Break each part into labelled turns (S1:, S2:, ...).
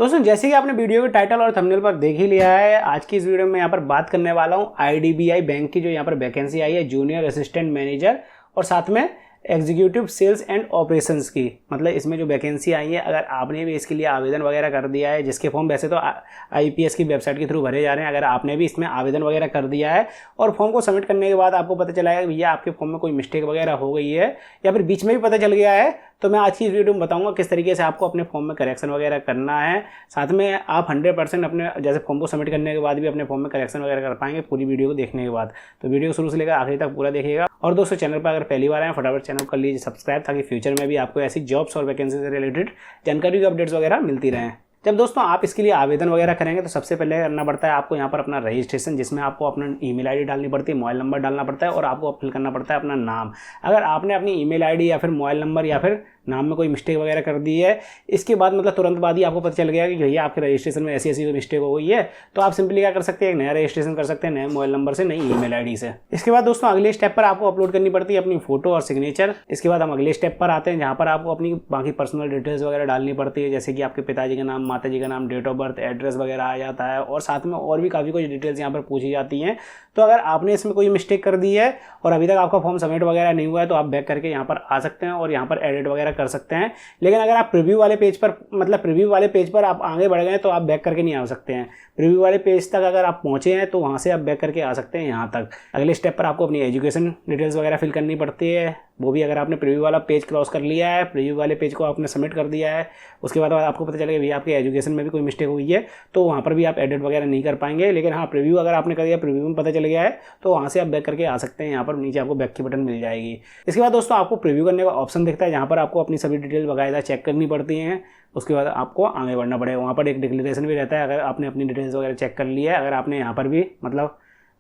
S1: दोस्तों जैसे कि आपने वीडियो के टाइटल और थंबनेल पर देख ही लिया है, आज की इस वीडियो में यहाँ पर बात करने वाला हूँ आईडीबीआई बैंक की जो यहाँ पर वैकेंसी आई है जूनियर असिस्टेंट मैनेजर और साथ में एग्जीक्यूटिव सेल्स एंड ऑपरेशंस की। मतलब इसमें जो वैकेंसी आई है, अगर आपने भी इसके लिए आवेदन वगैरह कर दिया है, जिसके फॉर्म वैसे तो आईपीएस की वेबसाइट के थ्रू भरे जा रहे हैं, अगर आपने भी इसमें आवेदन वगैरह कर दिया है और फॉर्म को सबमिट करने के बाद आपको पता चला है भैया आपके फॉर्म में कोई मिस्टेक वगैरह हो गई है या फिर बीच में भी पता चल गया है, तो मैं आज की इस वीडियो में बताऊंगा किस तरीके से आपको अपने फॉर्म में करेक्शन वगैरह करना है। साथ में आप 100% अपने जैसे फॉर्म को सबमिट करने के बाद भी अपने फॉर्म में करेक्शन वगैरह कर पाएंगे पूरी वीडियो को देखने के बाद। तो वीडियो शुरू से लेकर आखिरी तक पूरा देखिएगा। और दोस्तों चैनल पर अगर पहली बार आए फटाफट चैनल कर लीजिए सब्सक्राइब, ताकि फ्यूचर में भी आपको ऐसी जॉब्स और वैकेंसी से रिलेटेड जानकारी की अपडेट्स वगैरह मिलती रहें। जब दोस्तों आप इसके लिए आवेदन वगैरह करेंगे तो सबसे पहले करना पड़ता है आपको यहाँ पर अपना रजिस्ट्रेशन, जिसमें आपको अपना ईमेल आईडी डालनी पड़ती है, मोबाइल नंबर डालना पड़ता है और आपको फिल करना पड़ता है अपना नाम। अगर आपने अपनी ईमेल आईडी या फिर मोबाइल नंबर या फिर नाम में कोई मिस्टेक वगैरह कर दी है, इसके बाद मतलब तुरंत बाद ही आपको पता चल गया कि भैया आपके रजिस्ट्रेशन में ऐसी ऐसी मिस्टेक हो गई है, तो आप सिंपली क्या कर सकते हैं, एक नया रजिस्ट्रेशन कर सकते हैं नए मोबाइल नंबर से, नई ईमेल आईडी से। इसके बाद दोस्तों अगले स्टेप पर आपको अपलोड करनी पड़ती है अपनी फोटो और सिग्नेचर। इसके बाद हम अगले स्टेप पर आते हैं जहाँ पर आपको अपनी बाकी पर्सनल डिटेल्स वगैरह डालनी पड़ती है, जैसे कि आपके पिताजी का नाम, माता जी का नाम, डेट ऑफ बर्थ, एड्रेस वगैरह आ जाता है और साथ में और भी काफ़ी कुछ डिटेल्स यहाँ पर पूछी जाती हैं। तो अगर आपने इसमें कोई मिस्टेक कर दी है और अभी तक आपका फॉर्म सबमिट वगैरह नहीं हुआ है, तो आप बैक करके यहाँ पर आ सकते हैं और यहाँ पर एडिट वगैरह कर सकते हैं। लेकिन अगर आप प्रीव्यू वाले पेज पर आप आगे बढ़ गए तो आप बैक करके नहीं आ सकते हैं। प्रीव्यू वाले पेज तक अगर आप पहुंचे हैं तो वहां से आप बैक करके आ सकते हैं यहाँ तक। अगले स्टेप पर आपको अपनी एजुकेशन डिटेल्स वगैरह फिल करनी पड़ती है, वो भी अगर आपने प्रीव्यू वाला पेज क्रॉस कर लिया है, प्रीव्यू वाले पेज को आपने सबमिट कर दिया है, उसके बाद आपको पता चलेगा भैया आपके एजुकेशन में भी कोई मिस्टेक हुई है, तो वहाँ पर भी आप एडिट वगैरह नहीं कर पाएंगे। लेकिन हाँ, प्रीव्यू अगर आपने कर दिया, प्रीव्यू में पता चल गया है, तो वहाँ से आप बैक करके आ सकते हैं। यहाँ पर नीचे आपको बैक की बटन मिल जाएगी। इसके बाद दोस्तों आपको प्रीव्यू करने का ऑप्शन दिखता है, जहाँ पर आपको अपनी सभी डिटेल वगैरह चेक करनी पड़ती हैं। उसके बाद आपको आगे बढ़ना पड़ेगा। वहाँ पर एक डिक्लेरेशन भी रहता है, अगर आपने अपनी डिटेल्स वगैरह चेक कर लिया है, अगर आपने यहाँ पर भी मतलब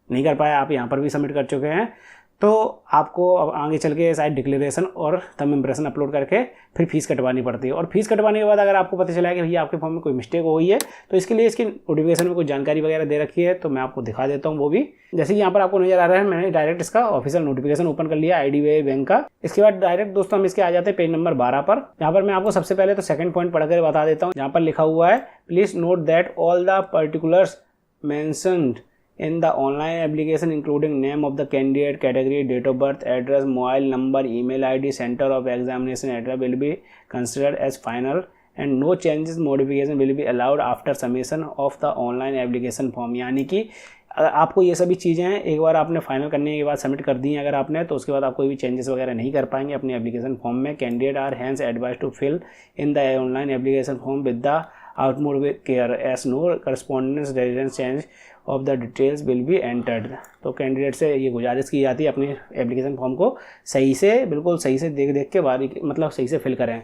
S1: नहीं कर पाया, आप यहाँ पर भी सबमिट कर चुके हैं, तो आपको अब आगे चल के शायद डिक्लेरेशन और थंब इम्प्रेशन अपलोड करके फिर फीस कटवानी पड़ती है। और फीस कटवाने के बाद अगर आपको पता चला है कि भैया आपके फॉर्म में कोई मिस्टेक हो गई है, तो इसके लिए इसकी नोटिफिकेशन में कुछ जानकारी वगैरह दे रखी है, तो मैं आपको दिखा देता हूँ वो भी। जैसे कि यहाँ पर आपको नजर आ रहा है, मैंने डायरेक्ट इसका ऑफिशियल नोटिफिकेशन ओपन कर लिया आईडीबीआई बैंक का। इसके बाद डायरेक्ट दोस्तों हम इसके आ जाते हैं पेज नंबर 12 पर। यहाँ पर मैं आपको सबसे पहले तो सेकंड पॉइंट पढ़कर बता देता हूँ, जहाँ पर लिखा हुआ है please note that all the particulars mentioned in the online application including name of the candidate, category, date of birth, address, mobile number, email id, center of examination, etc. will be considered as final and no changes modification will be allowed after submission of the online application form। यानी कि आपको ये सभी चीज़ें हैं एक बार आपने final करने के बाद सबमिट कर दी हैं अगर आपने, तो उसके बाद आप कोई भी चेंजेस वगैरह नहीं कर पाएंगे अपने एप्लीकेशन फॉर्म में। Candidate are hence advise to fill in the online application form with the utmost with care as no correspondence residence change of the details will be entered. तो कैंडिडेट से ये गुजारिश की जाती है अपने एप्लीकेशन फॉर्म को सही से, बिल्कुल सही से देख के बारीक मतलब सही से फिल करें।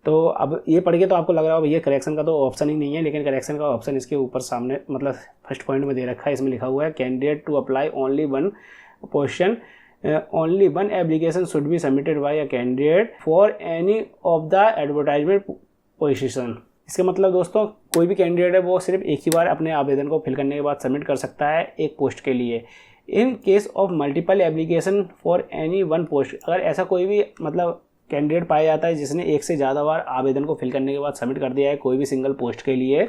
S1: तो अब ये पढ़ के तो आपको लग रहा होगा ये करेक्शन का तो ऑप्शन ही नहीं है, लेकिन करेक्शन का ऑप्शन इसके ऊपर सामने मतलब फर्स्ट पॉइंट में दे रखा है। इसमें लिखा हुआ है candidate to apply only one position only one application should be submitted by a candidate for any of the advertisement position। इसका मतलब दोस्तों कोई भी कैंडिडेट है वो सिर्फ एक ही बार अपने आवेदन को फिल करने के बाद सबमिट कर सकता है एक पोस्ट के लिए। In case of multiple application for any one post, अगर ऐसा कोई भी मतलब कैंडिडेट पाया जाता है जिसने एक से ज़्यादा बार आवेदन को फिल करने के बाद सबमिट कर दिया है कोई भी सिंगल पोस्ट के लिए,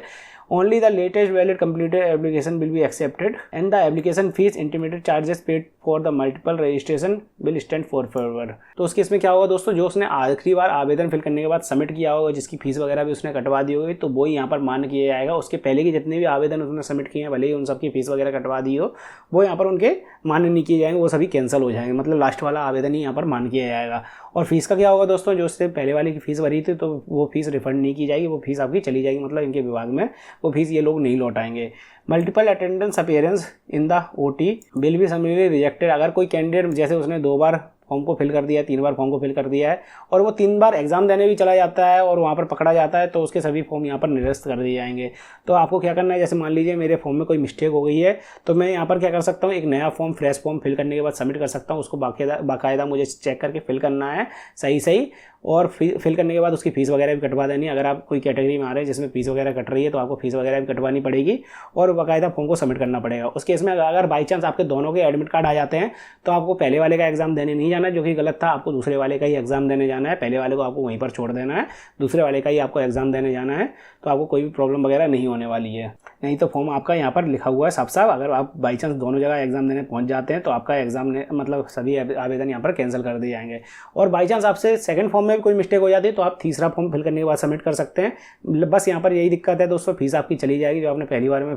S1: only the latest valid completed application will be accepted and the application fees intermediate charges paid for the multiple registration will stand for forever। तो उसके इसमें क्या होगा दोस्तों, जो उसने आखिरी बार आवेदन फिल करने के बाद सबमिट किया होगा, जिसकी फीस वगैरह भी उसने कटवा दी होगी, तो वो यहाँ पर मान्य किया जाएगा। उसके पहले के जितने भी आवेदन उसने सबमिट किए हैं, भले ही उन सबकी फीस वगैरह कटवा दी हो, वो यहाँ पर उनके मान्य नहीं किए जाएंगे, वो सभी कैंसिल हो जाएंगे। मतलब लास्ट वाला आवेदन ही यहाँ पर मान्य किया जाएगा। और फीस का क्या होगा दोस्तों, जो उससे पहले वाले की फीस भरी थी तो वो फीस रिफंड नहीं की जाएगी, वो फीस आपकी चली जाएगी, मतलब इनके विभाग में वो फीस ये लोग नहीं लौटाएंगे। Multiple attendance appearance in the OT will be summarily rejected. अगर कोई कैंडिडेट जैसे उसने 2 बार फॉर्म को फिल कर दिया है, 3 बार फॉर्म को फिल कर दिया है और वो 3 बार एग्जाम देने भी चला जाता है और वहाँ पर पकड़ा जाता है, तो उसके सभी फॉर्म यहाँ पर निरस्त कर दिए जाएंगे। तो आपको क्या करना है, जैसे मान लीजिए मेरे फॉर्म में कोई मिस्टेक हो गई है, तो मैं यहाँ पर क्या कर सकता हूँ, एक नया फॉर्म फ्रेश फॉर्म फिल करने के बाद सबमिट कर सकता हूँ। उसको बाकायदा मुझे चेक करके फिल करना है सही और फिल करने के बाद उसकी फीस वगैरह भी कटवा देनी है। अगर आप कोई कैटेगरी में आ रहे हैं जिसमें फीस वगैरह कट रही है तो आपको फीस वगैरह भी कटवानी पड़ेगी और बाकायदा फॉर्म को सबमिट करना पड़ेगा। उस केस में अगर बाई चांस आपके दोनों के एडमिट कार्ड आ जाते हैं तो आपको पहले वाले का एग्जाम देने नहीं जाना है, जो कि गलत था। आपको दूसरे वाले का ही एग्जाम देने जाना है, पहले वाले को आपको वहीं पर छोड़ देना है, दूसरे वाले का ही आपको एग्जाम देने जाना है। तो आपको कोई भी प्रॉब्लम वगैरह नहीं होने वाली है। नहीं तो फॉर्म आपका यहाँ पर लिखा हुआ है साफ साफ, अगर आप बाई चांस दोनों जगह एग्जाम देने पहुँच जाते हैं तो आपका एग्जाम मतलब सभी आवेदन यहाँ पर कैंसिल कर दिए जाएंगे। और बाई चांस आपसे सेकंड फॉर्म में भी कोई मिस्टेक हो जाती है तो आप तीसरा फॉर्म फिल करने के बाद सबमिट कर सकते हैं। बस यहाँ पर यही दिक्कत है दोस्तों, फीस आपकी चली जाएगी, जो आपने पहली बार में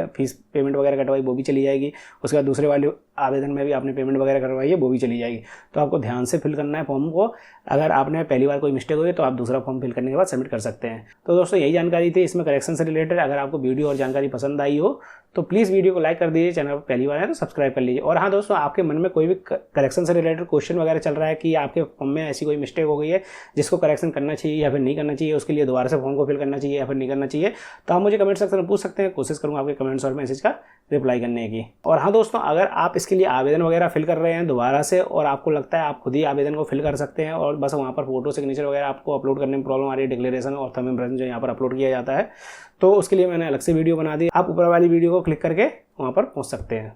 S1: फीस पेमेंट वगैरह कटवाई वो भी चली जाएगी। उसके बाद दूसरे वाले आवेदन में भी आपने पेमेंट वगैरह करवाई है वो भी चली जाएगी। तो आपको ध्यान से फिल करना है फॉर्म को। अगर आपने पहली बार कोई मिस्टेक हुई तो आप दूसरा फॉर्म फिल करने के बाद सबमिट कर सकते हैं। तो दोस्तों यही जानकारी थी इसमें करेक्शन से रिलेटेड। अगर आपको वीडियो और जानकारी पसंद आई हो तो प्लीज़ वीडियो को लाइक कर दीजिए, चैनल पर पहली बार है तो सब्सक्राइब कर लीजिए। और हाँ दोस्तों, आपके मन में कोई भी करेक्शन से रिलेटेड क्वेश्चन वगैरह चल रहा है कि आपके फॉर्म में ऐसी कोई मिस्टेक हो गई है जिसको करेक्शन करना चाहिए या फिर नहीं करना चाहिए, उसके लिए दोबारा से फॉर्म को फिल करना चाहिए या फिर नहीं करना चाहिए, तो आप मुझे कमेंट सेक्शन में पूछ सकते हैं। कोशिश करूँगा आपके कमेंट्स और मैसेज का रिप्लाई करने की। और हाँ दोस्तों, अगर आप इसके लिए आवेदन वगैरह फिल कर रहे हैं दोबारा से और आपको लगता है आप खुद ही आवेदन को फिल कर सकते हैं और बस वहाँ पर फोटो सिग्नेचर वगैरह आपको अपलोड करने में प्रॉब्लम आ रही है, डिक्लेरेशन और थंब इम्प्रेशन जो यहाँ पर अपलोड किया जाता है, तो उसके लिए मैंने अलग से वीडियो बना दी। आप ऊपर वाली वीडियो को क्लिक करके वहाँ पर पहुँच सकते हैं।